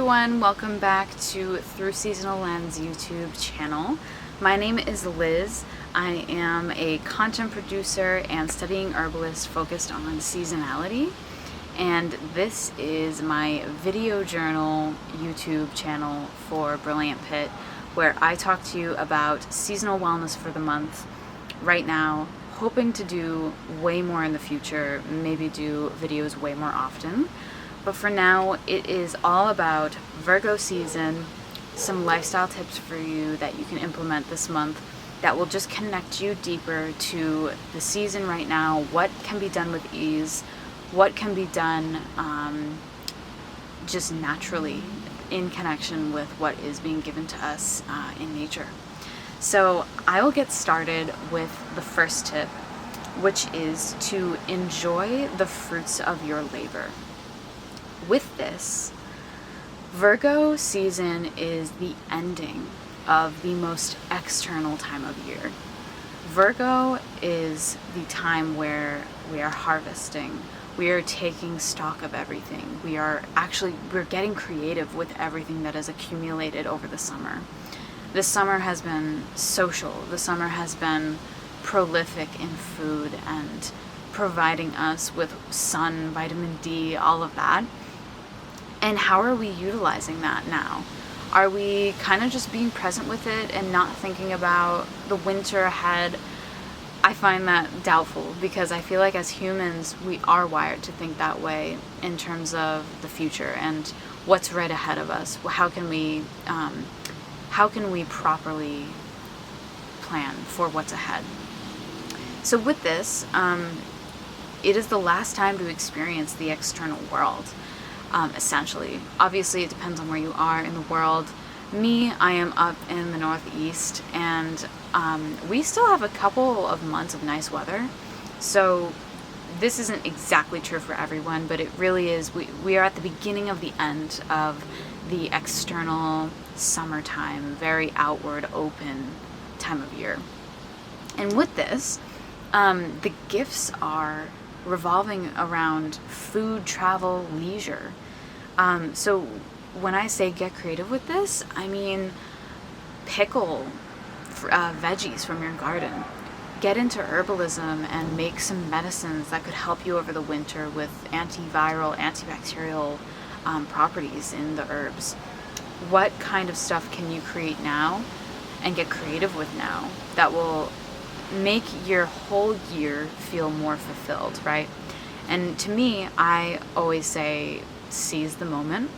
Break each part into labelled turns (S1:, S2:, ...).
S1: everyone, welcome back to Through Seasonal Lens YouTube channel. My name is Liz. I am a content producer and studying herbalist focused on seasonality, and this is my video journal YouTube channel for Brilliant Pit, where I talk to you about seasonal wellness for the month right now, hoping to do way more in the future, maybe do videos way more often. But for now, it is all about Virgo season, some lifestyle tips for you that you can implement this month that will just connect you deeper to the season right now, what can be done with ease, what can be done just naturally in connection with what is being given to us in nature. So I will get started with the first tip, which is to enjoy the fruits of your labor. With this, Virgo season is the ending of the most external time of year. Virgo is the time where we are harvesting, we are taking stock of everything, we're getting creative with everything that is accumulated over the summer. The summer has been social, the summer has been prolific in food and providing us with sun, vitamin D, all of that. And how are we utilizing that now? Are we kind of just being present with it and not thinking about the winter ahead? I find that doubtful, because I feel like as humans, we are wired to think that way in terms of the future and what's right ahead of us. How can we properly plan for what's ahead? So with this, it is the last time to experience the external world. Essentially. Obviously, it depends on where you are in the world. Me, I am up in the Northeast, and we still have a couple of months of nice weather. So this isn't exactly true for everyone, but it really is. We are at the beginning of the end of the external summertime, very outward, open time of year. And with this, the gifts are revolving around food, travel, leisure. So when I say get creative with this, I mean pickle veggies from your garden. Get into herbalism and make some medicines that could help you over the winter with antiviral, antibacterial properties in the herbs. What kind of stuff can you create now and get creative with now that will make your whole year feel more fulfilled, right? And to me, I always say, seize the moment,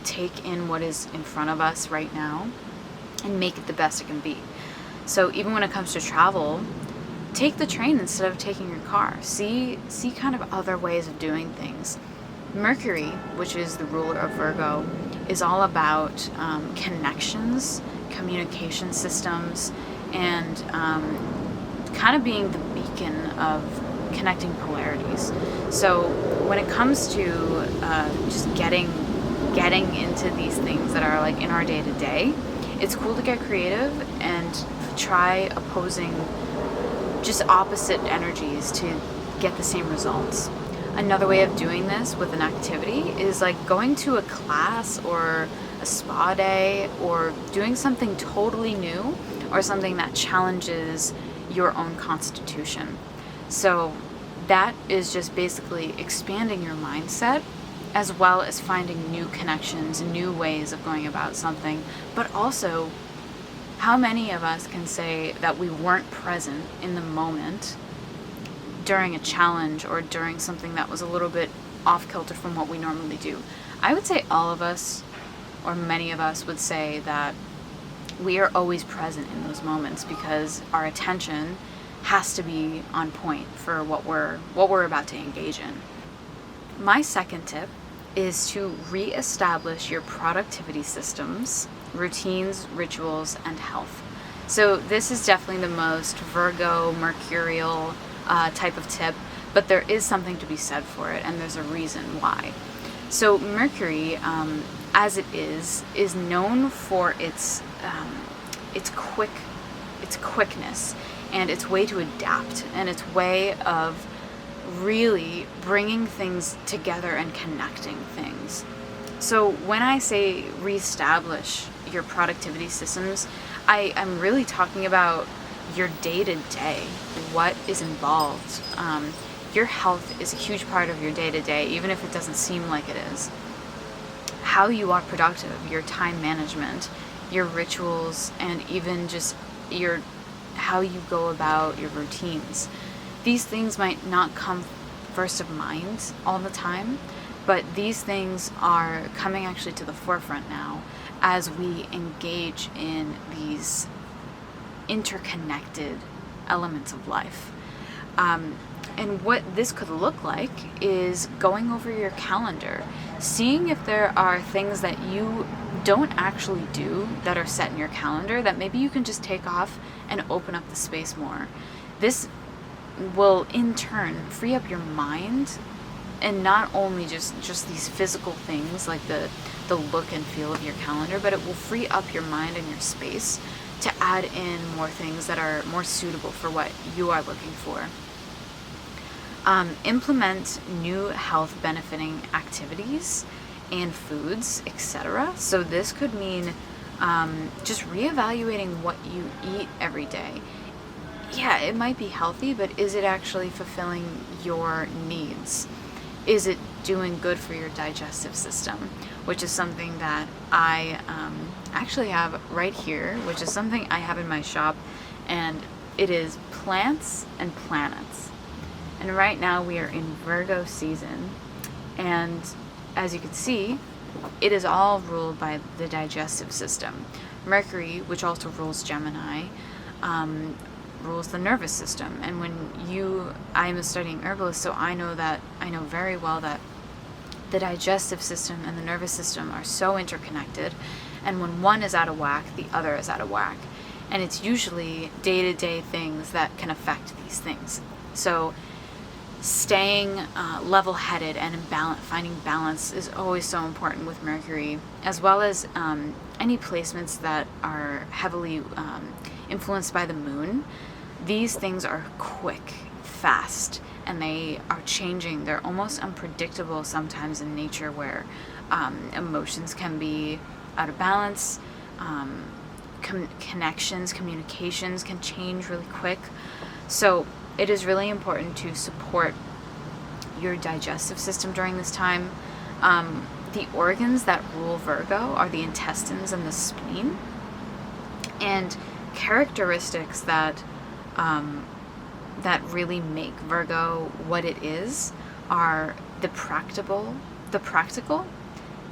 S1: take in what is in front of us right now, and make it the best it can be. So even when it comes to travel, take the train instead of taking your car. See kind of other ways of doing things. Mercury, which is the ruler of Virgo, is all about connections, communication systems, and kind of being the beacon of connecting polarities. So when it comes to just getting into these things that are like in our day-to-day, it's cool to get creative and try opposing just opposite energies to get the same results. Another way of doing this with an activity is like going to a class or a spa day, or doing something totally new or something that challenges your own constitution. So that is just basically expanding your mindset, as well as finding new connections, new ways of going about something. But also, how many of us can say that we weren't present in the moment during a challenge or during something that was a little bit off kilter from what we normally do? I would say all of us, or many of us, would say that we are always present in those moments because our attention has to be on point for what we're about to engage in. My second tip is to reestablish your productivity systems, routines, rituals, and health. So this is definitely the most Virgo, mercurial type of tip, but there is something to be said for it, and there's a reason why. So Mercury, as it is known for its quickness and its way to adapt and its way of really bringing things together and connecting things. So when I say reestablish your productivity systems, I'm really talking about your day-to-day, what is involved. Your health is a huge part of your day-to-day, even if it doesn't seem like it is. How you are productive, your time management, your rituals, and even just how you go about your routines. These things might not come first of mind all the time, but these things are coming actually to the forefront now as we engage in these interconnected elements of life. And what this could look like is going over your calendar, seeing if there are things that you don't actually do that are set in your calendar that maybe you can just take off and open up the space more. This will in turn free up your mind, and not only just these physical things like the look and feel of your calendar, but it will free up your mind and your space to add in more things that are more suitable for what you are looking for. Implement new health benefiting activities and foods, etc. So this could mean just reevaluating what you eat every day. Yeah, it might be healthy, but is it actually fulfilling your needs? Is it doing good for your digestive system? Which is something that I actually have right here, which is something I have in my shop, and it is plants and planets. And right now we are in Virgo season, and as you can see, it is all ruled by the digestive system. Mercury, which also rules Gemini, rules the nervous system. And I'm a studying herbalist, so I know very well that the digestive system and the nervous system are so interconnected, and when one is out of whack, the other is out of whack. And it's usually day-to-day things that can affect these things. So staying level-headed and finding balance is always so important with Mercury, as well as any placements that are heavily influenced by the moon. These things are quick, fast, and they are changing. They're almost unpredictable sometimes in nature, where emotions can be out of balance, connections, communications can change really quick. So it is really important to support your digestive system during this time. The organs that rule Virgo are the intestines and the spleen. And characteristics that really make Virgo what it is are the practical,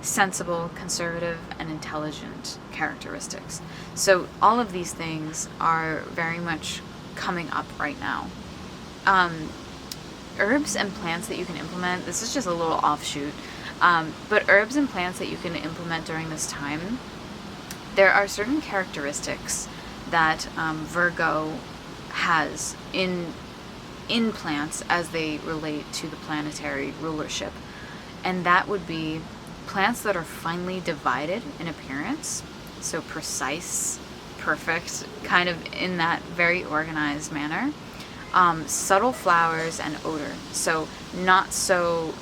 S1: sensible, conservative, and intelligent characteristics. So all of these things are very much coming up right now. Herbs and plants that you can implement, this is just a little offshoot, but herbs and plants that you can implement during this time, there are certain characteristics that Virgo has in plants as they relate to the planetary rulership. And that would be plants that are finely divided in appearance, so precise, perfect, kind of in that very organized manner. Subtle flowers and odor, so not so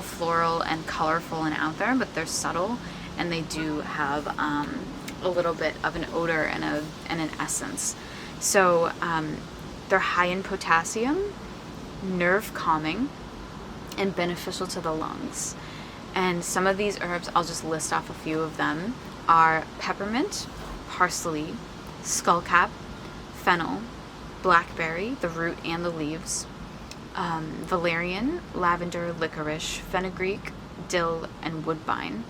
S1: floral and colorful and out there, but they're subtle, and they do have a little bit of an odor and an essence. So they're high in potassium, nerve calming, and beneficial to the lungs. And some of these herbs, I'll just list off a few of them, are peppermint, parsley, skullcap, fennel, blackberry, the root and the leaves, valerian, lavender, licorice, fenugreek, dill, and woodbine.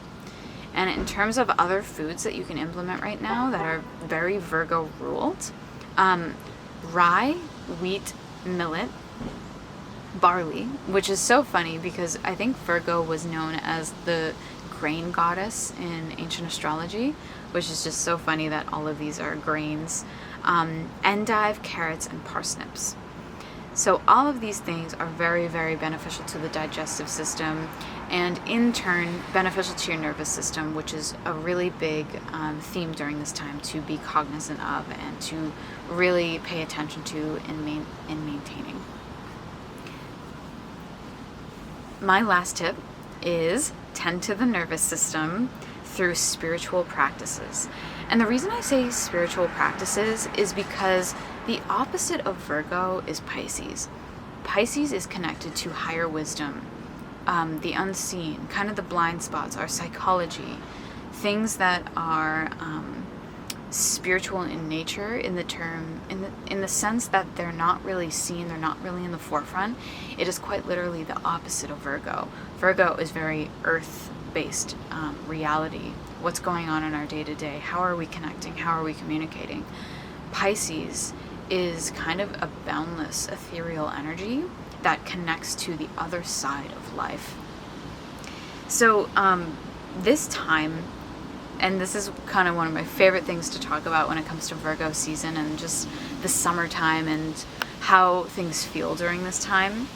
S1: And in terms of other foods that you can implement right now that are very Virgo ruled, rye, wheat, millet, barley, which is so funny because I think Virgo was known as the grain goddess in ancient astrology, which is just so funny that all of these are grains. Endive, carrots, and parsnips. So all of these things are very, very beneficial to the digestive system, and in turn beneficial to your nervous system, which is a really big theme during this time to be cognizant of and to really pay attention to in maintaining. My last tip is tend to the nervous system through spiritual practices. And the reason I say spiritual practices is because the opposite of Virgo is Pisces. Pisces is connected to higher wisdom, the unseen, kind of the blind spots, our psychology, things that are spiritual in nature, in the sense that they're not really seen, they're not really in the forefront. It is quite literally the opposite of Virgo. Virgo is very earth-based reality. What's going on in our day-to-day? How are we connecting? How are we communicating? Pisces is kind of a boundless, ethereal energy that connects to the other side of life. So this time, and this is kind of one of my favorite things to talk about when it comes to Virgo season and just the summertime and how things feel during this time.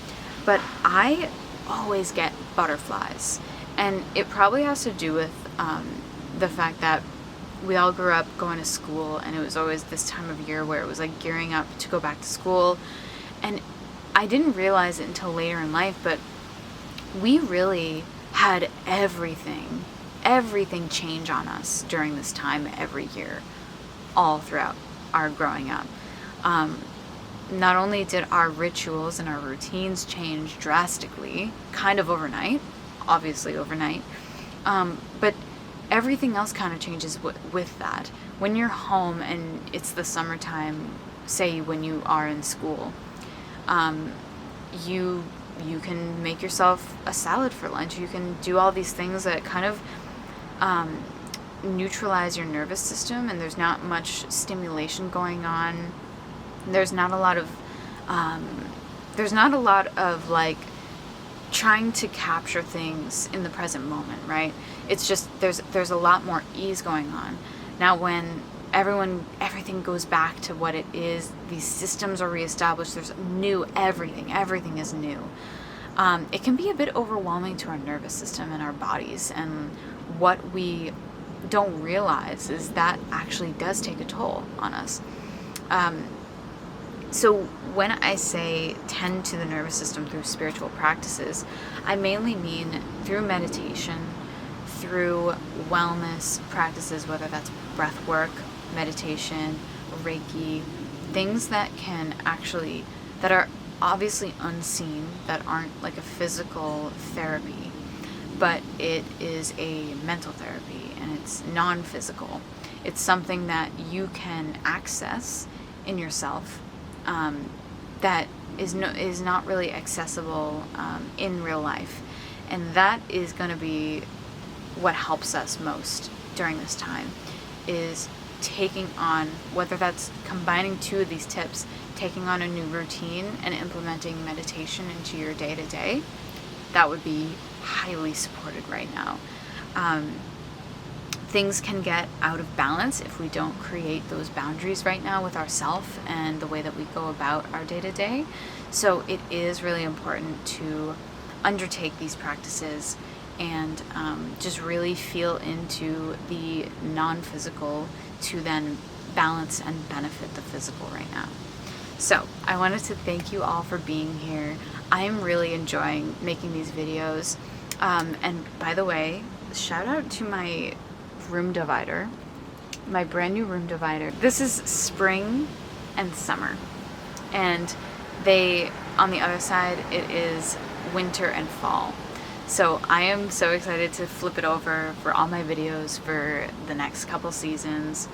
S1: But I always get butterflies. And it probably has to do with the fact that we all grew up going to school, and it was always this time of year where it was like gearing up to go back to school. And I didn't realize it until later in life, but we really had everything change on us during this time every year, all throughout our growing up. Not only did our rituals and our routines change drastically, kind of overnight, obviously overnight, but everything else kind of changes with that. When you're home and it's the summertime, say when you are in school, you can make yourself a salad for lunch. You can do all these things that kind of neutralize your nervous system, and there's not much stimulation going on. There's not a lot of like trying to capture things in the present moment, right? It's just there's a lot more ease going on. Now when everything goes back to what it is, these systems are reestablished, there's new everything is new. It can be a bit overwhelming to our nervous system and our bodies, and what we don't realize is that actually does take a toll on us. So when I say tend to the nervous system through spiritual practices, I mainly mean through meditation, through wellness practices, whether that's breath work, meditation, Reiki, things that are obviously unseen, that aren't like a physical therapy, but it is a mental therapy, and it's non-physical. It's something that you can access in yourself, that is not really accessible in real life, and that is going to be what helps us most during this time, is taking on, whether that's combining two of these tips, taking on a new routine and implementing meditation into your day-to-day. That would be highly supported right now. Things can get out of balance if we don't create those boundaries right now with ourselves and the way that we go about our day-to-day. So it is really important to undertake these practices and just really feel into the non-physical to then balance and benefit the physical right now. So I wanted to thank you all for being here. I'm really enjoying making these videos. And by the way, shout out to my room divider, my brand new room divider. This is spring and summer, and on the other side it is winter and fall. So I am so excited to flip it over for all my videos for the next couple seasons.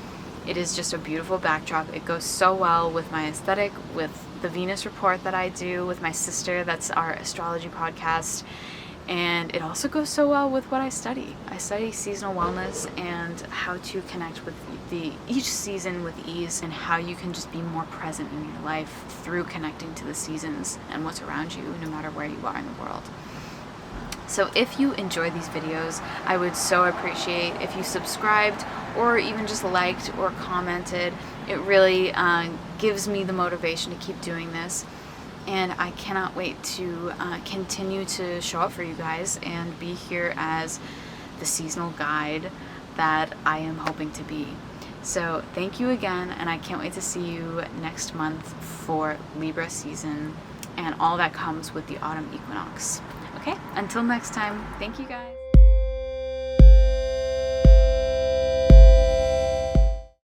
S1: It is just a beautiful backdrop. It goes so well with my aesthetic, with the Venus report that I do with my sister. That's our astrology podcast. And it also goes so well with what I study. I study seasonal wellness and how to connect with each season with ease, and how you can just be more present in your life through connecting to the seasons and what's around you, no matter where you are in the world. So if you enjoy these videos, I would so appreciate if you subscribed or even just liked or commented. It really gives me the motivation to keep doing this. And I cannot wait to continue to show up for you guys and be here as the seasonal guide that I am hoping to be. So thank you again, and I can't wait to see you next month for Libra season and all that comes with the autumn equinox. Okay, until next time, thank you guys.